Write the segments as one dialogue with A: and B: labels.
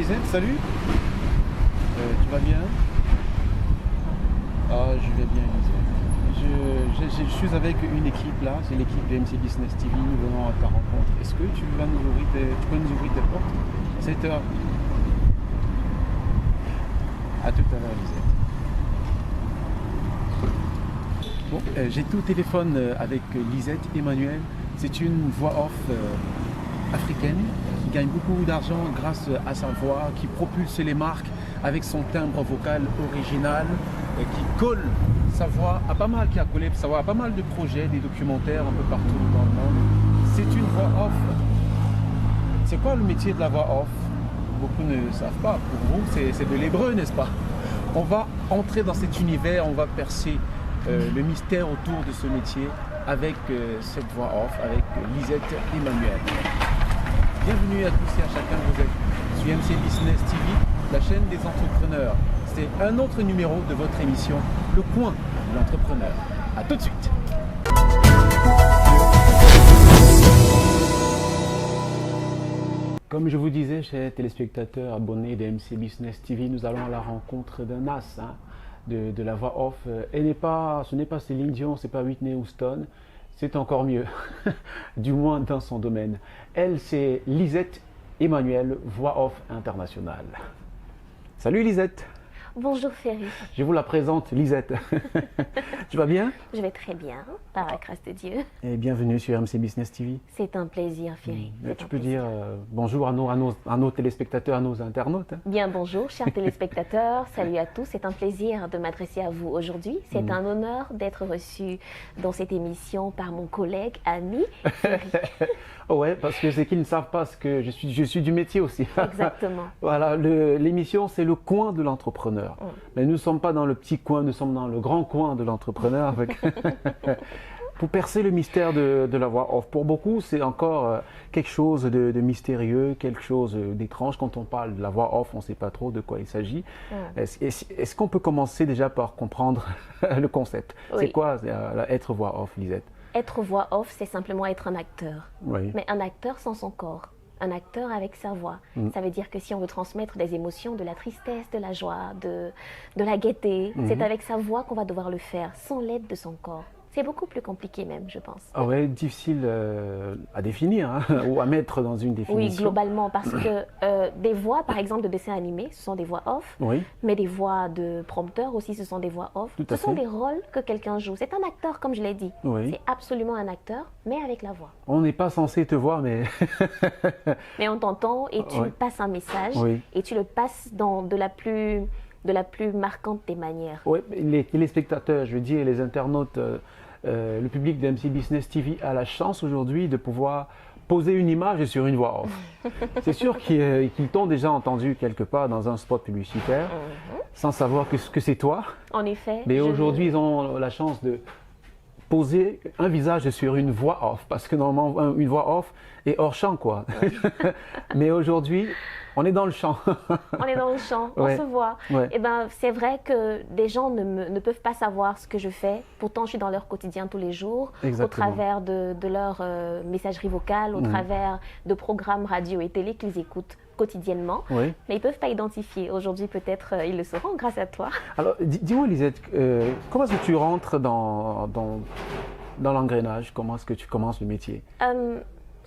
A: Lisette, salut. Tu vas bien? Ah, je vais bien, Lisette. Je suis avec une équipe là, c'est l'équipe de MC Business TV. Nous venons à ta rencontre. Est-ce que tu peux nous ouvrir tes portes? 7h. À tout à l'heure, Lisette. Bon, j'ai tout au téléphone avec Lisette Emmanuel. C'est une voix off africaine qui gagne beaucoup d'argent grâce à sa voix, qui propulse les marques avec son timbre vocal original, qui colle sa voix à pas mal, qui a collé sa voix à pas mal de projets, des documentaires un peu partout dans le monde. C'est une voix off. C'est quoi le métier de la voix off? Beaucoup ne savent pas. Pour vous, c'est de l'hébreu, n'est-ce pas? On va entrer dans cet univers, on va percer le mystère autour de ce métier avec cette voix off, avec Lisette Emmanuel. Bienvenue à tous et à chacun, vous êtes sur MC Business TV, la chaîne des entrepreneurs. C'est un autre numéro de votre émission, Le Coin de l'entrepreneur. A tout de suite. Comme je vous disais, chers téléspectateurs abonnés de MC Business TV, nous allons à la rencontre d'un as de la voix off. Et ce n'est pas Céline Dion, c'est pas Whitney Houston, c'est encore mieux, du moins dans son domaine. Elle, c'est Lisette Emmanuel, voix off internationale. Salut Lisette.
B: Bonjour Ferry.
A: Je vous la présente, Lisette. Tu vas bien?
B: Je vais très bien, par la grâce de Dieu.
A: Et bienvenue sur MC Business TV.
B: C'est un plaisir, Ferry.
A: Tu peux dire bonjour à nos téléspectateurs, à nos internautes.
B: Bien bonjour, chers téléspectateurs. Salut à tous. C'est un plaisir de m'adresser à vous aujourd'hui. C'est un honneur d'être reçu dans cette émission par mon collègue, ami, Ferry.
A: Ouais, parce que c'est qu'ils ne savent pas que je suis du métier aussi.
B: Exactement.
A: Voilà, l'émission, c'est le coin de l'entrepreneur. Mais nous ne sommes pas dans le petit coin, nous sommes dans le grand coin de l'entrepreneur. Pour percer le mystère de la voix off. Pour beaucoup, c'est encore quelque chose de mystérieux, quelque chose d'étrange. Quand on parle de la voix off, on ne sait pas trop de quoi il s'agit. Est-ce qu'on peut commencer déjà par comprendre le concept? Oui. C'est quoi être voix off, Lisette?
B: Être voix off, c'est simplement être un acteur.
A: Oui.
B: Mais un acteur sans son corps. Un acteur avec sa voix. Ça veut dire que si on veut transmettre des émotions, de la tristesse, de la joie, de la gaieté, c'est avec sa voix qu'on va devoir le faire, sans l'aide de son corps. C'est beaucoup plus compliqué même, je pense.
A: Ah ouais, difficile à définir ou à mettre dans une définition.
B: Oui, globalement, parce que des voix, par exemple, de dessins animés, ce sont des voix off,
A: oui.
B: Mais des voix de prompteurs aussi, ce sont des voix off. Ce sont des rôles que quelqu'un joue. C'est un acteur, comme je l'ai dit.
A: Oui.
B: C'est absolument un acteur, mais avec la voix.
A: On n'est pas censé te voir, mais...
B: mais on t'entend et tu passes un message et tu le passes de la plus marquante des manières.
A: Oui, les téléspectateurs, je veux dire, les internautes, le public de MC Business TV a la chance aujourd'hui de pouvoir poser une image sur une voix off. C'est sûr qu'ils t'ont déjà entendu quelque part dans un spot publicitaire, sans savoir que c'est toi.
B: En effet.
A: Mais aujourd'hui, ils ont la chance de poser un visage sur une voix off, parce que normalement, une voix off est hors champ, quoi. Mais aujourd'hui, on est dans le champ.
B: On est dans le champ, on se voit. Et ben, c'est vrai que des gens ne peuvent pas savoir ce que je fais. Pourtant, je suis dans leur quotidien tous les jours, au travers de leur messagerie vocale, au travers de programmes radio et télé qu'ils écoutent quotidiennement. Mais ils ne peuvent pas identifier. Aujourd'hui, peut-être, ils le sauront grâce à toi.
A: Alors, dis-moi, Lisette, comment est-ce que tu rentres dans l'engrenage? Comment est-ce que tu commences le métier?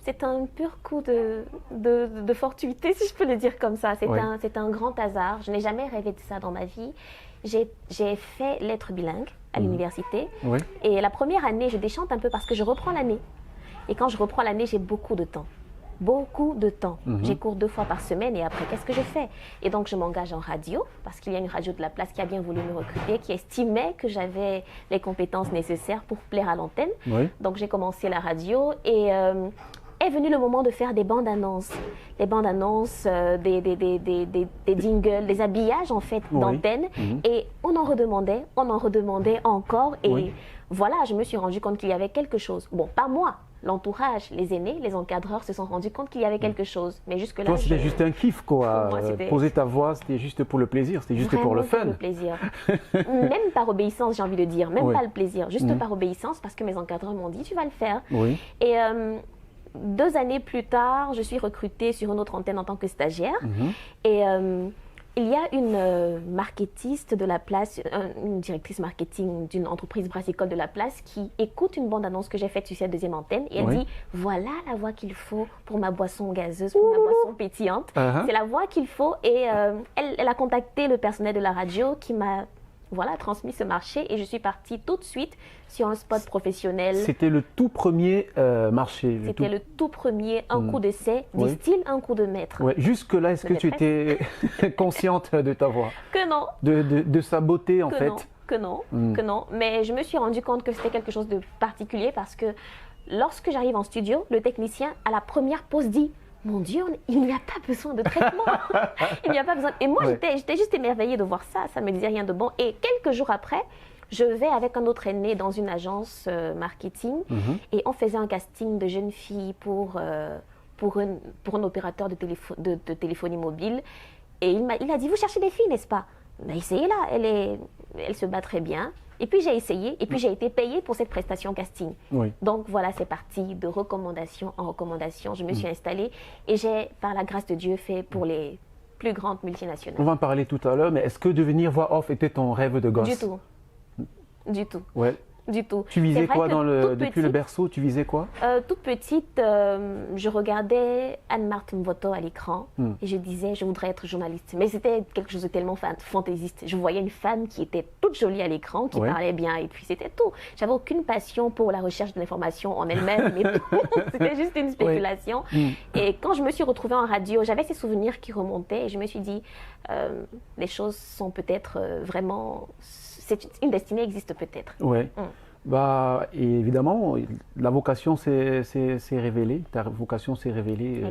B: C'est un pur coup de fortuité, si je peux le dire comme ça. C'est un grand hasard. Je n'ai jamais rêvé de ça dans ma vie. J'ai fait lettres bilingues à l'université. Et la première année, je déchante un peu parce que je reprends l'année. Et quand je reprends l'année, j'ai beaucoup de temps. Beaucoup de temps. J'ai cours 2 fois par semaine et après, qu'est-ce que je fais? Et donc, je m'engage en radio parce qu'il y a une radio de la place qui a bien voulu me recruter, qui estimait que j'avais les compétences nécessaires pour plaire à l'antenne. Donc, j'ai commencé la radio et est venu le moment de faire des bandes annonces. Les bandes annonces, des jingles, des habillages en fait d'antenne. Et on en redemandait encore. Et voilà, je me suis rendu compte qu'il y avait quelque chose. Bon, pas moi. L'entourage, les aînés, les encadreurs se sont rendus compte qu'il y avait quelque chose. Mais jusque-là,
A: toi, c'était juste un kiff, quoi. Moi, poser ta voix, c'était juste pour le plaisir, c'était juste pour le fun.
B: Pour le plaisir. Même par obéissance, j'ai envie de dire. Même pas le plaisir, juste par obéissance, parce que mes encadreurs m'ont dit, tu vas le faire. Et 2 années plus tard, je suis recrutée sur une autre antenne en tant que stagiaire. Et il y a une marketiste de la place, une directrice marketing d'une entreprise brassicole de la place qui écoute une bande-annonce que j'ai faite sur cette deuxième antenne et elle dit « Voilà la voix qu'il faut pour ma boisson gazeuse, pour ma boisson pétillante. C'est la voix qu'il faut. » Et elle a contacté le personnel de la radio qui m'a transmis ce marché et je suis partie tout de suite sur un spot professionnel.
C: C'était le tout premier marché.
B: C'était le tout premier, un coup d'essai, disent-ils, un coup de maître.
C: Ouais. Jusque-là, est-ce que tu étais consciente de ta voix?
B: Que non.
C: De sa beauté, en fait?
B: Que non. Mais je me suis rendu compte que c'était quelque chose de particulier parce que lorsque j'arrive en studio, le technicien, à la première pause, dit mon Dieu, il n'y a pas besoin de traitement. Il n'y a pas besoin. Et moi, j'étais juste émerveillée de voir ça. Ça ne me disait rien de bon. Et quelques jours après, je vais avec un autre aîné dans une agence marketing et on faisait un casting de jeunes filles pour un opérateur de téléphonie mobile. Et il a dit, vous cherchez des filles, n'est-ce pas? Ben, essayez-la, elle se bat très bien. Et puis j'ai essayé, et puis j'ai été payée pour cette prestation casting. Donc voilà, c'est parti de recommandation en recommandation. Je me suis installée et j'ai, par la grâce de Dieu, fait pour les plus grandes multinationales.
C: On va en parler tout à l'heure, mais est-ce que devenir voix off était ton rêve de gosse?
B: Du tout. Du tout.
C: Ouais.
B: Du tout.
C: Tu visais quoi depuis le berceau? Tu visais quoi?
B: Toute petite, je regardais Anne-Marthe Mvoto à l'écran et je disais, je voudrais être journaliste. Mais c'était quelque chose de tellement fantaisiste. Je voyais une femme qui était toute jolie à l'écran, qui parlait bien et puis c'était tout. J'avais aucune passion pour la recherche de l'information en elle-même. C'était juste une spéculation. Et quand je me suis retrouvée en radio, j'avais ces souvenirs qui remontaient et je me suis dit, les choses sont peut-être vraiment... Une destinée existe peut-être.
C: Oui. Bah, et évidemment, la vocation s'est révélée. Ta vocation s'est révélée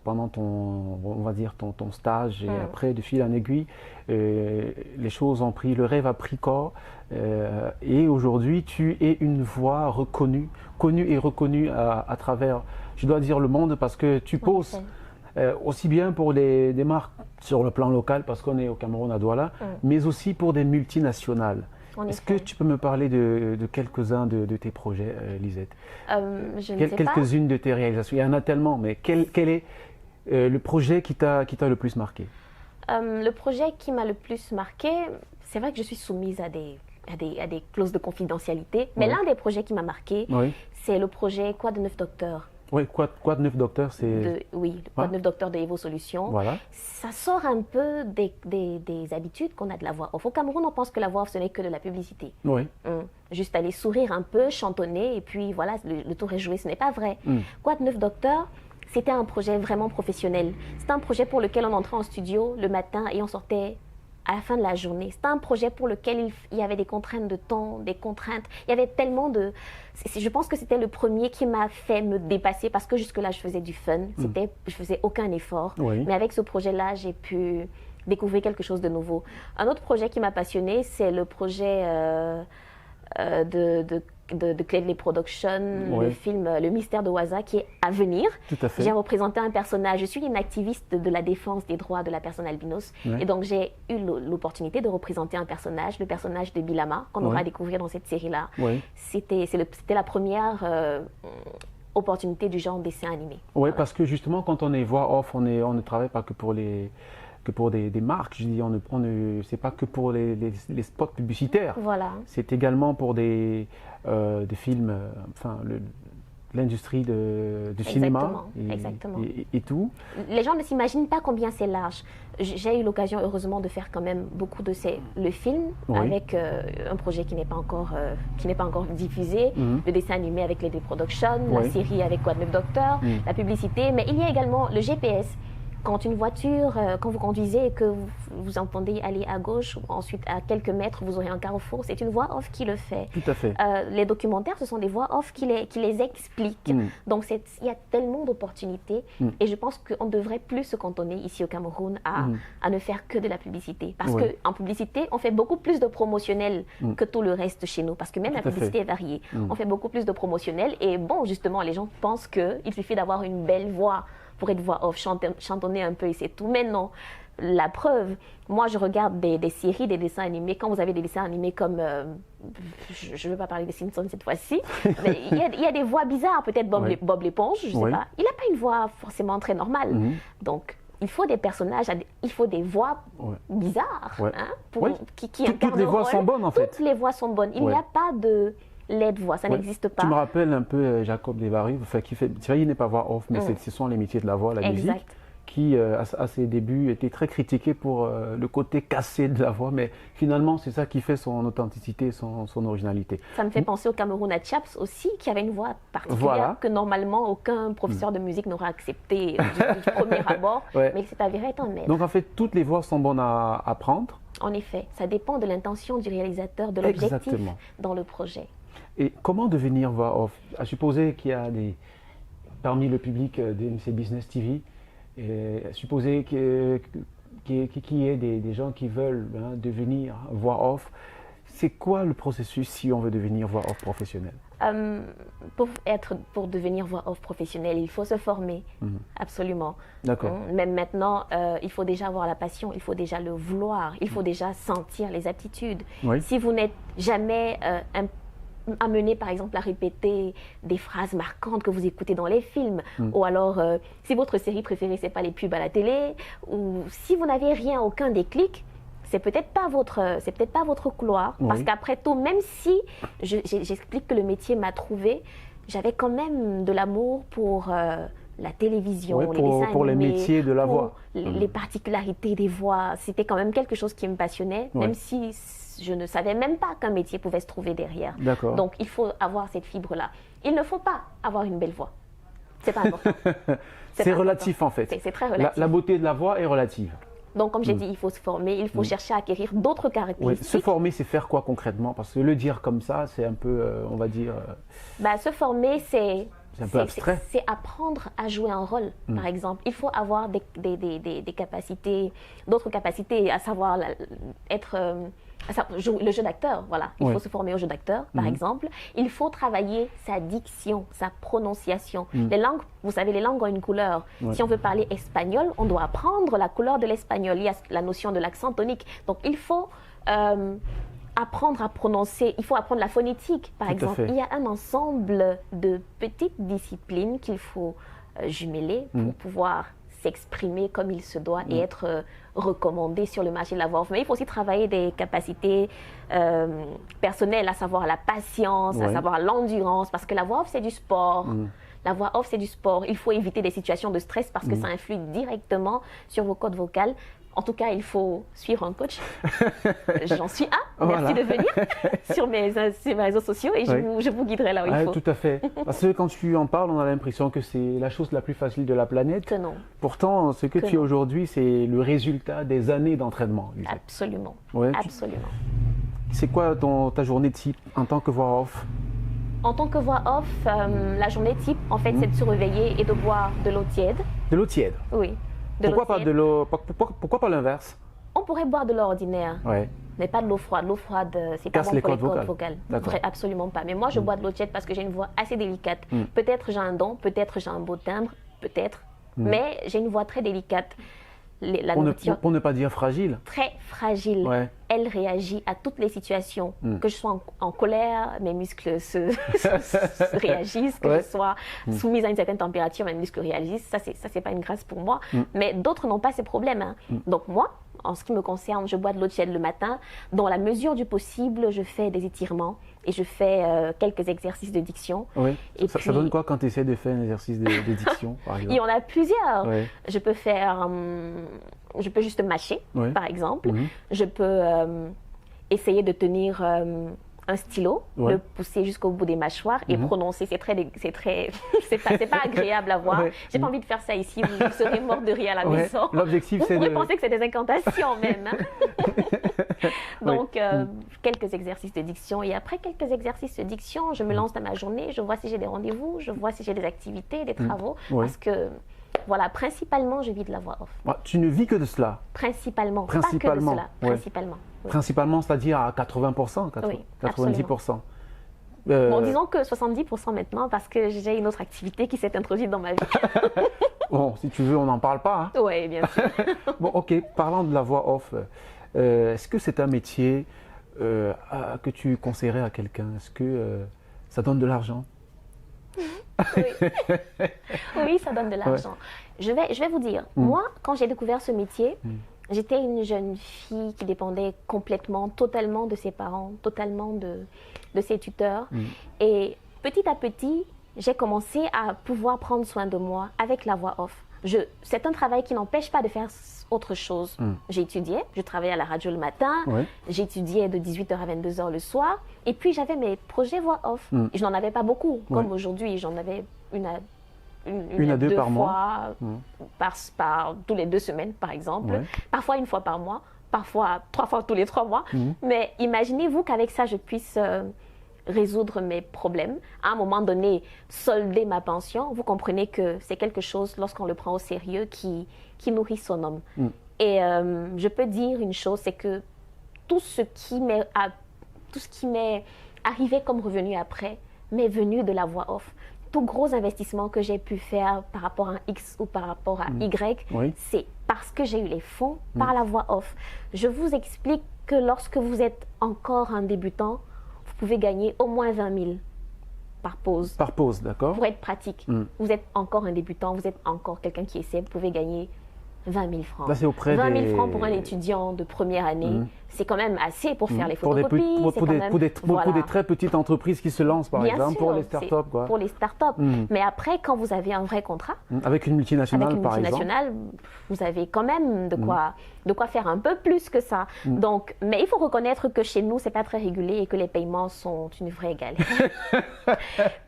C: pendant on va dire ton stage et après, de fil en aiguille, les choses ont pris, le rêve a pris corps. Et aujourd'hui, tu es une voix reconnue, connue et reconnue à travers, je dois dire, le monde parce que tu poses. Aussi bien pour des marques sur le plan local, parce qu'on est au Cameroun à Douala, mais aussi pour des multinationales. Est-ce que tu peux me parler de quelques-uns de tes projets, Lisette?
B: Je ne sais pas.
C: Quelques-unes de tes réalisations. Il y en a tellement, mais quel est le projet qui t'a le plus marqué?
B: Le projet qui m'a le plus marqué, c'est vrai que je suis soumise à des clauses de confidentialité, mais l'un des projets qui m'a marqué, c'est le projet Quoi de neuf docteur?
C: Oui, Quoi de neuf docteur, c'est...
B: Quoi de neuf docteur de Evo Solutions.
C: Voilà.
B: Ça sort un peu des habitudes qu'on a de la voix off. Au Cameroun, on pense que la voix off, ce n'est que de la publicité. Juste aller sourire un peu, chantonner, et puis voilà, le tour est joué. Ce n'est pas vrai. Quoi de neuf docteur, c'était un projet vraiment professionnel. C'était un projet pour lequel on entrait en studio le matin et on sortait à la fin de la journée. C'était un projet pour lequel il y avait des contraintes de temps, des contraintes. Il y avait tellement de... Je pense que c'était le premier qui m'a fait me dépasser parce que jusque-là, je faisais du fun. Je faisais aucun effort. Mais avec ce projet-là, j'ai pu découvrir quelque chose de nouveau. Un autre projet qui m'a passionnée, c'est le projet de Cledley Production, le film Le Mystère de Waza qui est à venir.
C: Tout à fait.
B: J'ai représenté un personnage. Je suis une activiste de la défense des droits de la personne albinos. Et donc, j'ai eu l'opportunité de représenter un personnage, le personnage de Bilama, qu'on aura à découvrir dans cette série-là. C'était la première opportunité du genre dessin animé.
C: Oui, parce que justement, quand on est voix off, on ne travaille pas que pour des marques, je dis, c'est pas que pour les spots publicitaires.
B: Voilà.
C: C'est également pour des films, l'industrie du cinéma et tout.
B: Les gens ne s'imaginent pas combien c'est large. J'ai eu l'occasion, heureusement, de faire quand même beaucoup de le film avec un projet qui n'est pas encore diffusé, le dessin animé avec les Productions, la série avec Quoi de neuf docteur, la publicité, mais il y a également le GPS. Quand une voiture, quand vous conduisez et que vous entendez aller à gauche, ou ensuite à quelques mètres, vous aurez un carrefour, c'est une voix off qui le fait.
C: Tout à fait.
B: Les documentaires, ce sont des voix off qui les expliquent. Donc, il y a tellement d'opportunités et je pense qu'on devrait plus se cantonner ici au Cameroun à ne faire que de la publicité. Parce qu'en publicité, on fait beaucoup plus de promotionnel que tout le reste chez nous. Parce que même la publicité est variée. On fait beaucoup plus de promotionnel et bon, justement, les gens pensent qu'il suffit d'avoir une belle voix pour être voix off, chantonner un peu et c'est tout. Mais non, La preuve, moi je regarde des séries, des dessins animés. Quand vous avez des dessins animés comme, je ne veux pas parler des Simpsons cette fois-ci, mais il y a des voix bizarres, peut-être Bob l'éponge, je ne sais pas. Il n'a pas une voix forcément très normale. Donc, il faut des personnages, il faut des voix bizarres. Hein, qui
C: toutes les voix sont bonnes en fait.
B: Toutes les voix sont bonnes. Il n'y a pas de laide-voix, ça n'existe pas.
C: Tu me rappelles un peu Jacob Desbarry, qui fait, tu vois, il n'est pas voix off, mais ce sont les métiers de la voix, la musique, qui à ses débuts était très critiqué pour le côté cassé de la voix, mais finalement c'est ça qui fait son authenticité, son originalité.
B: Ça me fait penser au Cameroun à Chaps aussi, qui avait une voix particulière que normalement aucun professeur de musique n'aurait accepté du premier abord, mais il s'est avéré être un maître.
C: Donc en fait, toutes les voix sont bonnes à apprendre.
B: En effet, ça dépend de l'intention du réalisateur, de l'objectif dans le projet. Et
C: comment devenir voix off? À supposer qu'il y a parmi le public d'MC Business TV, supposer qu'il y ait des gens qui veulent devenir voix off. C'est quoi le processus si on veut devenir voix off professionnel?
B: Pour devenir voix off professionnel, il faut se former, absolument.
C: D'accord.
B: Même maintenant, il faut déjà avoir la passion, il faut déjà le vouloir, il faut déjà sentir les aptitudes. Si vous n'êtes jamais amené par exemple à répéter des phrases marquantes que vous écoutez dans les films, ou alors si votre série préférée c'est pas les pubs à la télé, ou si vous n'avez rien, aucun déclic, c'est peut-être pas votre couloir, parce qu'après tout, même si j'explique que le métier m'a trouvé, j'avais quand même de l'amour pour la télévision, les dessins
C: pour
B: animés,
C: les métiers de la voix,
B: les particularités des voix. C'était quand même quelque chose qui me passionnait, même si je ne savais même pas qu'un métier pouvait se trouver derrière. Donc il faut avoir cette fibre-là. Il ne faut pas avoir une belle voix. C'est pas important.
C: C'est relatif en fait.
B: C'est très relatif.
C: La beauté de la voix est relative.
B: Donc, comme j'ai dit, il faut se former, il faut chercher à acquérir d'autres caractéristiques.
C: Se former, c'est faire quoi concrètement? Parce que le dire comme ça, c'est un peu, on va dire...
B: se former, c'est
C: un peu abstrait.
B: C'est apprendre à jouer un rôle, par exemple. Il faut avoir des capacités, d'autres capacités, à savoir être... le jeu d'acteur, voilà. Il faut se former au jeu d'acteur, par exemple. Il faut travailler sa diction, sa prononciation. Les langues, vous savez, les langues ont une couleur. Si on veut parler espagnol, on doit apprendre la couleur de l'espagnol. Il y a la notion de l'accent tonique. Donc, il faut apprendre à prononcer. Il faut apprendre la phonétique, par exemple. Il y a un ensemble de petites disciplines qu'il faut jumeler pour pouvoir s'exprimer comme il se doit et être recommandé sur le marché de la voix off. Mais il faut aussi travailler des capacités personnelles, à savoir la patience, à savoir l'endurance, parce que la voix off, c'est du sport. La voix off, c'est du sport. Il faut éviter des situations de stress parce que ça influe directement sur vos cordes vocales. En tout cas, il faut suivre un coach. J'en suis un. Merci de venir sur mes réseaux sociaux et je vous guiderai là où il faut.
C: Tout à fait. Parce que quand tu en parles, on a l'impression que c'est la chose la plus facile de la planète.
B: Que non.
C: Pourtant, ce que tu es aujourd'hui, c'est le résultat des années d'entraînement.
B: Absolument. Absolument.
C: C'est quoi ta journée type en tant que voix off?
B: En tant que voix off, la journée type, en fait, c'est de se réveiller et de boire de l'eau tiède.
C: De l'eau tiède?
B: Oui.
C: Pourquoi pas l'inverse?
B: On pourrait boire de l'eau ordinaire, mais pas de l'eau froide. L'eau froide, c'est pas bon pour les cordes vocales. Absolument pas. Mais moi, je bois de l'eau tiède parce que j'ai une voix assez délicate. Peut-être j'ai un don, peut-être j'ai un beau timbre, peut-être, mais j'ai une voix très délicate.
C: Pour ne pas dire fragile.
B: Très fragile. Elle réagit à toutes les situations. Que je sois en colère, mes muscles se réagissent. Que je sois soumise à une certaine température, mes muscles réagissent. Ça, c'est pas une grâce pour moi. Mais d'autres n'ont pas ces problèmes. Donc moi, en ce qui me concerne, je bois de l'eau tiède le matin. Dans la mesure du possible, je fais des étirements et je fais quelques exercices de diction.
C: Et ça donne quoi quand tu essaies de faire un exercice de diction, par exemple?
B: Il y en a plusieurs. Je peux juste mâcher, par exemple. Je peux essayer de tenir un stylo, le pousser jusqu'au bout des mâchoires et prononcer. C'est pas agréable à voir. J'ai pas envie de faire ça ici. Vous serez mort de rire à la maison.
C: L'objectif, c'est
B: Vous pourrez penser que c'est des incantations même. Donc, quelques exercices de diction. Et après quelques exercices de diction, je me lance dans ma journée. Je vois si j'ai des rendez-vous, je vois si j'ai des activités, des travaux. Parce que, voilà, principalement, je vis de la voix off.
C: Tu ne vis que de cela?
B: Principalement. Pas que de cela. Principalement.
C: Principalement, c'est-à-dire à 80%, 90%.
B: Bon, disons que 70% maintenant, parce que j'ai une autre activité qui s'est introduite dans ma vie.
C: Bon, si tu veux, on n'en parle pas. Hein.
B: Oui, bien sûr.
C: Bon, ok, parlant de la voix off, est-ce que c'est un métier que tu conseillerais à quelqu'un? Est-ce que ça donne de l'argent?
B: Oui. Oui, ça donne de l'argent. Ouais. Je vais vous dire, moi, quand j'ai découvert ce métier, j'étais une jeune fille qui dépendait complètement, totalement de ses parents, totalement de ses tuteurs. Et petit à petit, j'ai commencé à pouvoir prendre soin de moi avec la voix off. C'est un travail qui n'empêche pas de faire autre chose. J'étudiais, je travaillais à la radio le matin, j'étudiais de 18h à 22h le soir, et puis j'avais mes projets voix off. Je n'en avais pas beaucoup, comme aujourd'hui, j'en avais une à deux par mois, par tous les 2 semaines par exemple, parfois une fois par mois, parfois 3 fois tous les 3 mois. Mais imaginez-vous qu'avec ça, je puisse résoudre mes problèmes, à un moment donné, solder ma pension. Vous comprenez que c'est quelque chose, lorsqu'on le prend au sérieux, qui nourrit son homme. Et je peux dire une chose, c'est que tout ce qui m'est arrivé comme revenu après m'est venu de la voix off. Tout gros investissement que j'ai pu faire par rapport à un X ou par rapport à Y, c'est parce que j'ai eu les fonds par la voix off. Je vous explique que lorsque vous êtes encore un débutant, vous pouvez gagner au moins 20 000 par pause.
C: Par pause, d'accord.
B: Pour être pratique. Vous êtes encore un débutant, vous êtes encore quelqu'un qui essaie, vous pouvez gagner 20 000 francs.
C: Là, c'est auprès
B: 20 000 francs pour un étudiant de première année, c'est quand même assez pour faire les photocopies.
C: Pour des très petites entreprises qui se lancent, par exemple, pour les startups.
B: Pour les startups. Mais après, quand vous avez un vrai contrat,
C: avec une multinationale, par exemple,
B: vous avez quand même de quoi faire un peu plus que ça. Donc, mais il faut reconnaître que chez nous, c'est pas très régulé et que les paiements sont une vraie galère.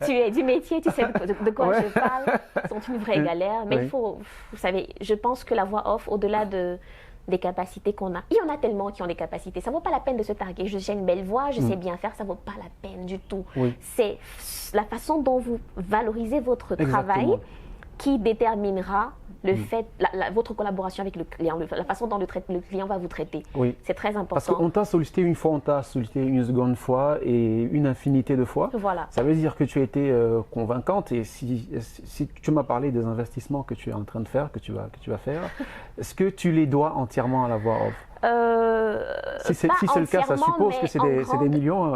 B: Tu es du métier, tu sais de quoi je parle, sont une vraie galère. Mais il faut, vous savez, je pense que la voix off, au-delà des capacités qu'on a. Il y en a tellement qui ont des capacités. Ça ne vaut pas la peine de se targuer. J'ai une belle voix, je sais bien faire. Ça ne vaut pas la peine du tout. C'est la façon dont vous valorisez votre travail qui déterminera le fait, votre collaboration avec le client, la façon dont le client va vous traiter. C'est très important.
C: Parce qu'on t'a sollicité une fois, on t'a sollicité une seconde fois et une infinité de fois.
B: Voilà.
C: Ça veut dire que tu as été convaincante. Et si tu m'as parlé des investissements que tu es en train de faire, que tu vas faire, est-ce que tu les dois entièrement à la voix off? Si c'est le cas, ça suppose que c'est des millions.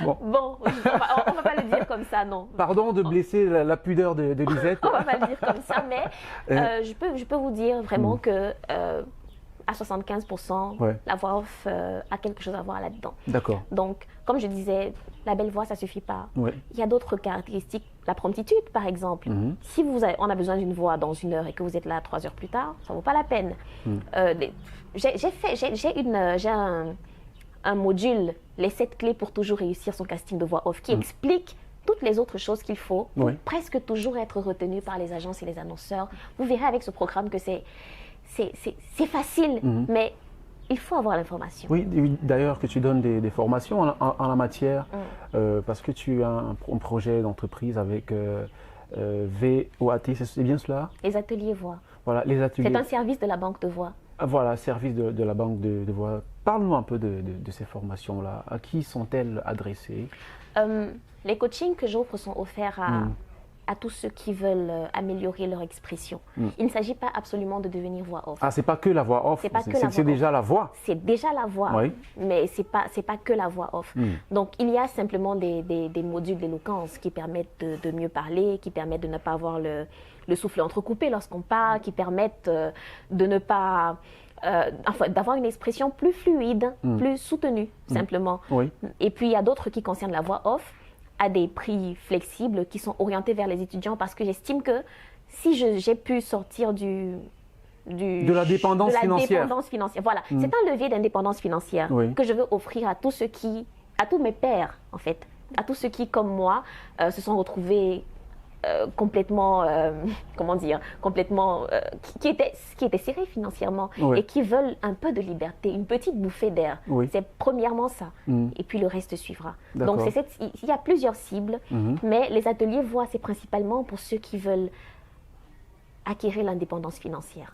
B: Bon, on ne va pas le dire comme ça, non.
C: Pardon de blesser la pudeur de Lisette.
B: On ne va pas le dire comme ça, mais je peux vous dire vraiment que à 75%, la voix off a quelque chose à voir là-dedans.
C: D'accord.
B: Donc, comme je disais, la belle voix, ça ne suffit pas. Il y a d'autres caractéristiques. La promptitude, par exemple. Si on a besoin d'une voix dans 1 heure et que vous êtes là 3 heures plus tard, ça ne vaut pas la peine. J'ai un module, les 7 clés pour toujours réussir son casting de voix off, qui explique toutes les autres choses qu'il faut pour presque toujours être retenu par les agences et les annonceurs. Vous verrez avec ce programme que c'est facile, mais il faut avoir l'information.
C: Oui, d'ailleurs que tu donnes des formations en la matière, parce que tu as un projet d'entreprise avec VOAT, c'est bien cela?
B: Les ateliers voix.
C: Voilà, les ateliers.
B: C'est un service de la banque de voix.
C: Voilà, service de la banque de voix. Parle-nous un peu de ces formations-là. À qui sont-elles adressées?
B: Les coachings que j'offre sont offerts à tous ceux qui veulent améliorer leur expression. Il ne s'agit pas absolument de devenir voix off.
C: Ah, c'est pas que la voix off, c'est déjà la voix.
B: C'est déjà la voix, mais c'est pas que la voix off. Donc, il y a simplement des modules d'éloquence qui permettent de mieux parler, qui permettent de ne pas avoir le souffle entrecoupé lorsqu'on parle, qui permettent de ne pas... d'avoir une expression plus fluide, plus soutenue, simplement. Et puis, il y a d'autres qui concernent la voix off, à des prix flexibles qui sont orientés vers les étudiants, parce que j'estime que si j'ai pu sortir de la dépendance financière. Voilà, c'est un levier d'indépendance financière que je veux offrir à tous mes pairs, en fait, à tous ceux qui, comme moi, se sont retrouvés complètement, qui étaient serrés financièrement et qui veulent un peu de liberté, une petite bouffée d'air. C'est premièrement ça, et puis le reste suivra. Donc il y a plusieurs cibles, mais les ateliers voix, c'est principalement pour ceux qui veulent acquérir l'indépendance financière.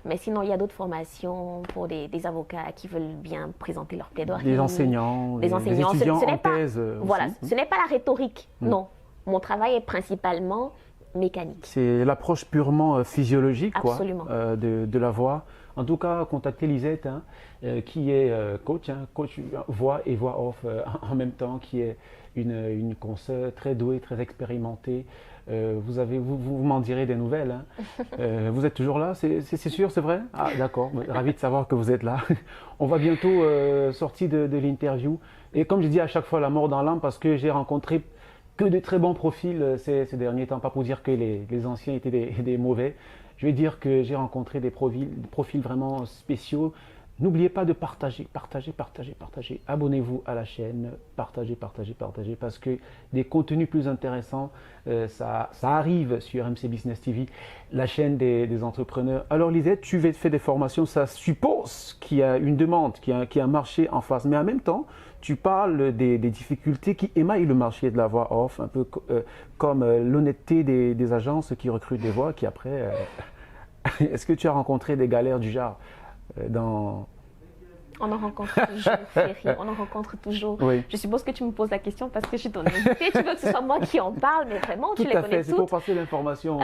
B: Mais sinon, il y a d'autres formations pour des avocats qui veulent bien présenter leur plaidoirie.
C: Les enseignants, les étudiants en thèse.
B: Voilà, ce n'est pas la rhétorique, non. Mon travail est principalement mécanique.
C: C'est l'approche purement physiologique quoi, de la voix. En tout cas, contactez Lisette, hein, qui est coach voix et voix off en même temps, qui est une consoeur très douée, très expérimentée. Vous m'en direz des nouvelles. Hein. Vous êtes toujours là, c'est sûr, c'est vrai? Ah, d'accord, ravi de savoir que vous êtes là. On va bientôt sortir de l'interview. Et comme je dis à chaque fois, la mort dans l'âme, parce que j'ai rencontré que de très bons profils ces derniers temps, pas pour dire que les anciens étaient des mauvais. Je vais dire que j'ai rencontré des profils vraiment spéciaux. N'oubliez pas de partager. Abonnez-vous à la chaîne, partagez, parce que des contenus plus intéressants, ça arrive sur MC Business TV, la chaîne des entrepreneurs. Alors Lisette, tu fais des formations, ça suppose qu'il y a une demande, qu'il y a un marché en face, mais en même temps, tu parles des difficultés qui émaillent le marché de la voix off, un peu comme l'honnêteté des agences qui recrutent des voix, qui après... Est-ce que tu as rencontré des galères du genre dans...
B: On en rencontre toujours, Ferry, on en rencontre toujours. Oui. Je suppose que tu me poses la question parce que je suis ton invité, tu veux que ce soit moi qui en parle, mais vraiment, tu les connais toutes. Tout à fait,
C: c'est pour passer l'information.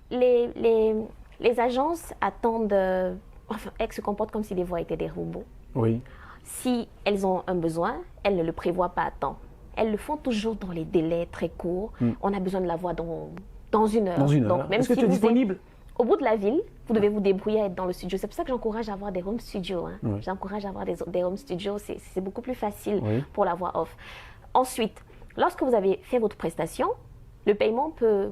B: Les agences attendent, elles se comportent comme si les voix étaient des robots.
C: Oui.
B: Si elles ont un besoin, elles ne le prévoient pas à temps. Elles le font toujours dans les délais très courts. On a besoin de la voix dans une heure.
C: Donc, même Est-ce que tu es disponible
B: au bout de la ville, vous devez vous débrouiller à être dans le studio. C'est pour ça que j'encourage à avoir des home studios. Hein. Oui. J'encourage à avoir des home studios. C'est beaucoup plus facile pour la voix off. Ensuite, lorsque vous avez fait votre prestation, le paiement peut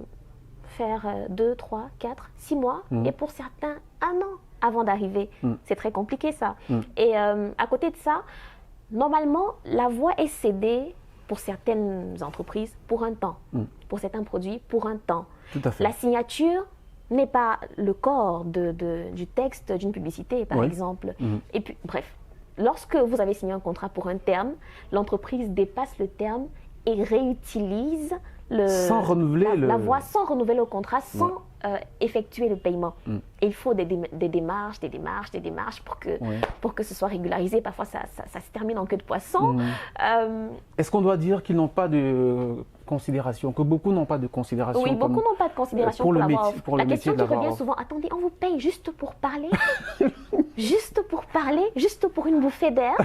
B: faire 2, 3, 4, 6 mois et pour certains, 1 an avant d'arriver. C'est très compliqué ça. Et à côté de ça, normalement, la voix est cédée pour certaines entreprises pour un temps. Pour certains produits, pour un temps.
C: Tout à fait.
B: La signature n'est pas le corps du texte d'une publicité, par exemple. Et puis, bref, lorsque vous avez signé un contrat pour un terme, l'entreprise dépasse le terme et réutilise
C: sans renouveler
B: la voix, sans renouveler le contrat, sans effectuer le paiement. Et il faut des démarches pour que ce soit régularisé. Parfois, ça se termine en queue de poisson.
C: Est-ce qu'on doit dire qu'ils n'ont pas de considération, que beaucoup n'ont pas de considération?
B: Oui, beaucoup n'ont pas de considération pour la voix off.
C: La
B: question qui revient souvent, attendez, on vous paye juste pour parler? Juste pour parler? Juste pour une bouffée d'air?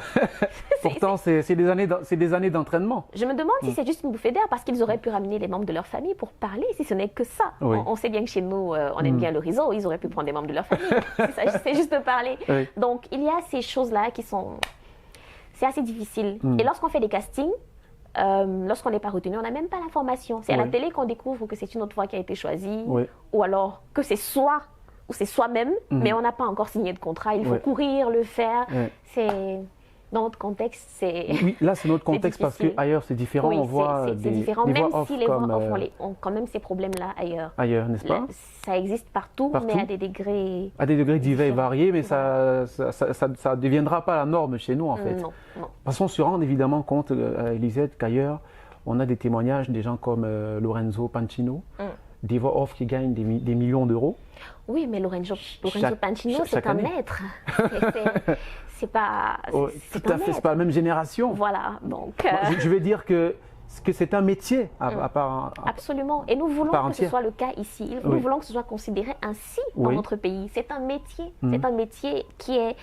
C: Pourtant, c'est des années d'entraînement.
B: Je me demande si c'est juste une bouffée d'air parce qu'ils auraient pu ramener les membres de leur famille pour parler, si ce n'est que ça.
C: Oui.
B: On sait bien que chez nous, on aime bien le réseau, ils auraient pu prendre des membres de leur famille. C'est juste parler.
C: Oui.
B: Donc, il y a ces choses-là qui sont... C'est assez difficile. Et lorsqu'on fait des castings, lorsqu'on n'est pas retenu, on n'a même pas l'information. C'est à la télé qu'on découvre que c'est une autre voix qui a été choisie, ou alors que c'est soi-même, mais on n'a pas encore signé de contrat. Il faut courir, le faire. C'est... Dans notre contexte, c'est...
C: Oui, là, c'est notre contexte parce qu'ailleurs, c'est différent.
B: Oui,
C: on voit
B: c'est différent,
C: des
B: même
C: voix
B: si les voix off ont quand même ces problèmes-là ailleurs.
C: Ailleurs, n'est-ce pas?
B: Ça existe partout, mais à des degrés...
C: À des degrés divers et variés, mais ça ne deviendra pas la norme chez nous, en fait.
B: Non.
C: Parce qu'on se rend évidemment compte, Lisette, qu'ailleurs, on a des témoignages des gens comme Lorenzo Pancino, des voix off qui gagnent des millions d'euros.
B: Oui, mais Lorenzo Pancino, c'est un maître. C'est pas...
C: Tout à fait, c'est pas la même génération.
B: Voilà, donc...
C: Je vais dire que c'est un métier à part...
B: Absolument, et nous voulons que ce soit le cas ici. Nous voulons que ce soit considéré ainsi dans notre pays. C'est un métier, c'est un métier qui est...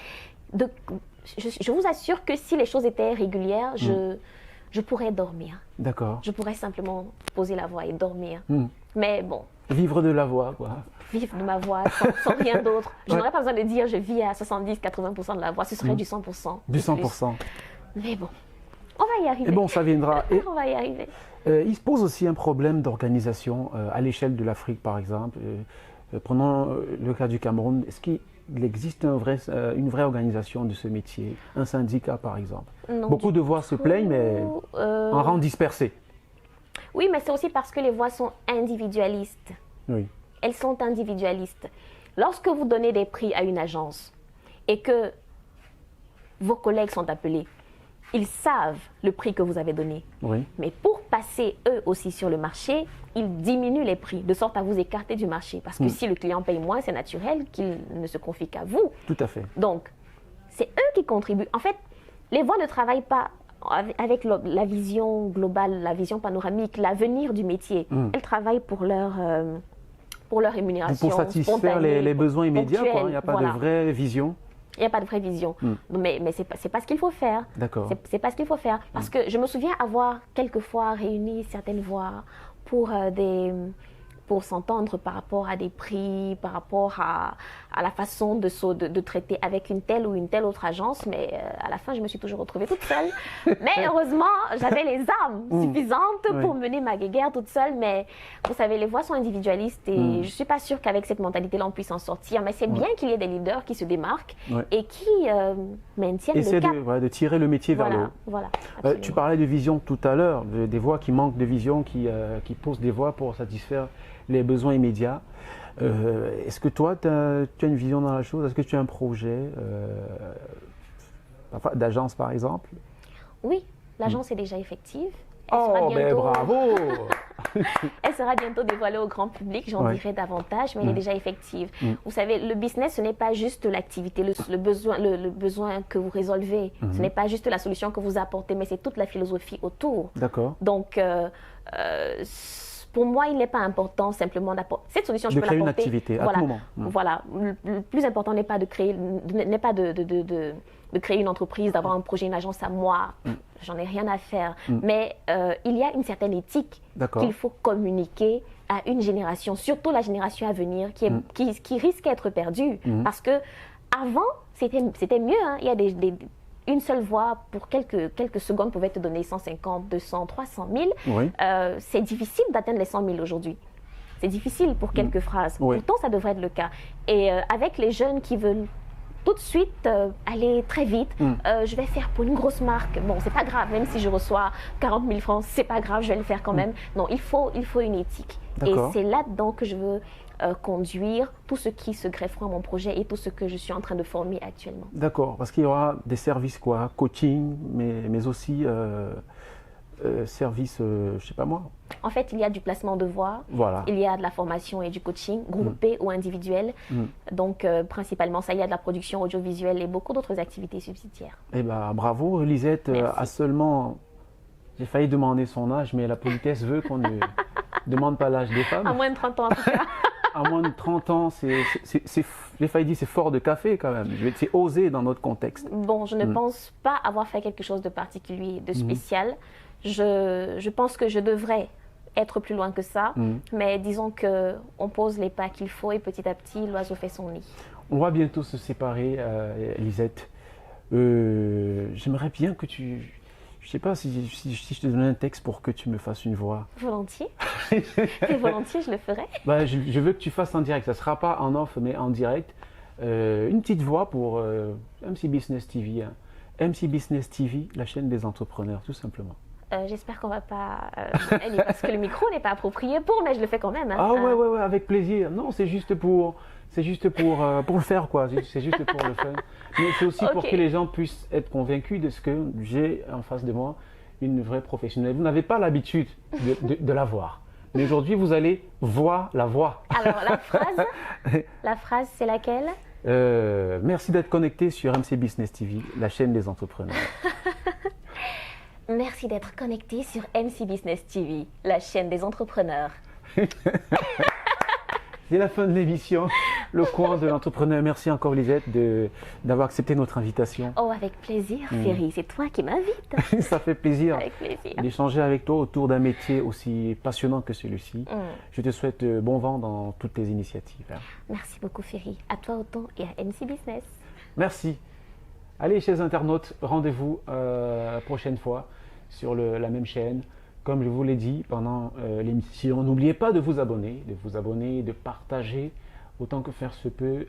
B: Je vous assure que si les choses étaient régulières, je pourrais dormir.
C: D'accord.
B: Je pourrais simplement poser la voix et dormir. Mais bon...
C: Vivre de la voix, quoi.
B: Vivre de ma voix, sans rien d'autre. Je n'aurais pas besoin de dire je vis à 70-80% de la voix. Ce serait du 100%.
C: Du 100%.
B: Mais bon, on va y arriver.
C: Et bon, ça viendra.
B: On va y arriver.
C: Il se pose aussi un problème d'organisation à l'échelle de l'Afrique, par exemple. Prenons le cas du Cameroun. Est-ce qu'il existe une vraie organisation de ce métier? Un syndicat, par exemple?
B: Non,
C: beaucoup de voix se plaignent, mais en rang dispersé.
B: Oui, mais c'est aussi parce que les voix sont individualistes.
C: Oui.
B: Elles sont individualistes. Lorsque vous donnez des prix à une agence et que vos collègues sont appelés, ils savent le prix que vous avez donné.
C: Oui.
B: Mais pour passer eux aussi sur le marché, ils diminuent les prix de sorte à vous écarter du marché. Parce que si le client paye moins, c'est naturel qu'il ne se confie qu'à vous.
C: Tout à fait.
B: Donc, c'est eux qui contribuent. En fait, les voix ne travaillent pas avec la vision globale, la vision panoramique, l'avenir du métier. Elles travaillent pour leur rémunération.
C: Pour satisfaire les besoins immédiats, quoi. Il n'y a pas de vraie vision.
B: Il n'y a pas de vraie vision. Mais ce n'est pas ce qu'il faut faire.
C: D'accord.
B: C'est pas ce qu'il faut faire. Parce que je me souviens avoir quelquefois réuni certaines voix pour s'entendre par rapport à des prix, par rapport à la façon de traiter avec une telle ou une telle autre agence. Mais à la fin, je me suis toujours retrouvée toute seule. Mais heureusement, j'avais les armes suffisantes pour mener ma guéguerre toute seule. Mais vous savez, les voix sont individualistes et je ne suis pas sûre qu'avec cette mentalité-là, on puisse s'en sortir. Mais c'est bien qu'il y ait des leaders qui se démarquent et qui maintiennent le cap.
C: De tirer le métier vers le haut.
B: Voilà,
C: tu parlais de vision tout à l'heure, des voix qui manquent de vision, qui posent des voix pour satisfaire les besoins immédiats. Est-ce que toi, tu as une vision dans la chose? Est-ce que tu as un projet d'agence, par exemple?
B: Oui, l'agence est déjà effective.
C: Bravo.
B: Elle sera bientôt dévoilée au grand public, j'en dirai davantage, mais elle est déjà effective. Vous savez, le business, ce n'est pas juste l'activité, le besoin que vous résolvez. Ce n'est pas juste la solution que vous apportez, mais c'est toute la philosophie autour.
C: D'accord.
B: Donc, pour moi, il n'est pas important simplement d'apporter cette solution. Je peux l'apporter.
C: De créer une activité à tout moment.
B: Voilà. Le plus important n'est pas de créer, de créer une entreprise, d'avoir un projet, une agence à moi. J'en ai rien à faire. Mais il y a une certaine éthique qu'il faut communiquer à une génération, surtout la génération à venir, qui risque d'être perdue. Parce que avant, c'était mieux. Hein. Il y a une seule voix pour quelques secondes pouvait te donner 150, 200, 300 000. C'est difficile d'atteindre les 100 000 aujourd'hui. C'est difficile pour quelques phrases. Pourtant, ça devrait être le cas. Et avec les jeunes qui veulent tout de suite aller très vite, je vais faire pour une grosse marque. Bon, c'est pas grave, même si je reçois 40 000 francs, c'est pas grave, je vais le faire quand même. Non, il faut une éthique. Et c'est là-dedans que je veux conduire tout ce qui se greffera à mon projet et tout ce que je suis en train de former actuellement.
C: D'accord, parce qu'il y aura des services coaching, mais aussi services, je sais pas moi.
B: En fait, il y a du placement de voix, il y a de la formation et du coaching, groupé ou individuel. Donc, principalement, ça, il y a de la production audiovisuelle et beaucoup d'autres activités subsidiaires.
C: Eh bien, bravo, Lisette. À seulement, j'ai failli demander son âge, mais la politesse veut qu'on ne demande pas l'âge des femmes.
B: À moins de 30 ans, en tout cas.
C: À moins de 30 ans, j'ai failli dire c'est fort de café quand même. C'est osé dans notre contexte.
B: Bon, je ne pense pas avoir fait quelque chose de particulier, de spécial. Je pense que je devrais être plus loin que ça, mais disons qu'on pose les pas qu'il faut et petit à petit, l'oiseau fait son nid.
C: On va bientôt se séparer, Lisette. J'aimerais bien que tu... Je ne sais pas si je te donnais un texte pour que tu me fasses une voix.
B: Volontiers. Et volontiers, je le ferai.
C: Je veux que tu fasses en direct. Ça ne sera pas en off, mais en direct. Une petite voix pour MC Business TV. Hein. MC Business TV, la chaîne des entrepreneurs, tout simplement.
B: J'espère qu'on ne va pas... parce que le micro n'est pas approprié pour, mais je le fais quand même. Hein.
C: Ah ouais, avec plaisir. Non, c'est juste pour le faire, quoi. C'est juste pour le fun. Mais c'est aussi pour que les gens puissent être convaincus de ce que j'ai en face de moi, une vraie professionnelle. Vous n'avez pas l'habitude de la voir. Mais aujourd'hui, vous allez voir la voix.
B: Alors, la phrase, c'est laquelle?
C: Merci d'être connecté sur MC Business TV, la chaîne des entrepreneurs.
B: Merci d'être connecté sur MC Business TV, la chaîne des entrepreneurs.
C: C'est la fin de l'émission, le coin de l'entrepreneur. Merci encore Lisette d'avoir accepté notre invitation.
B: Oh, avec plaisir Ferry, c'est toi qui m'invites.
C: Ça fait plaisir,
B: avec plaisir
C: d'échanger avec toi autour d'un métier aussi passionnant que celui-ci. Je te souhaite bon vent dans toutes tes initiatives. Hein.
B: Merci beaucoup Ferry, à toi autant et à MC Business.
C: Merci. Allez, chers internautes, rendez-vous la prochaine fois sur la même chaîne. Comme je vous l'ai dit pendant l'émission, n'oubliez pas de vous abonner, de partager autant que faire se peut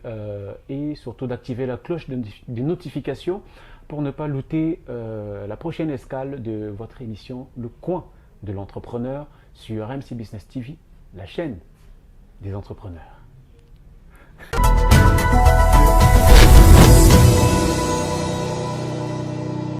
C: et surtout d'activer la cloche de notification pour ne pas louter la prochaine escale de votre émission Le Coin de l'entrepreneur sur MC Business TV, la chaîne des entrepreneurs.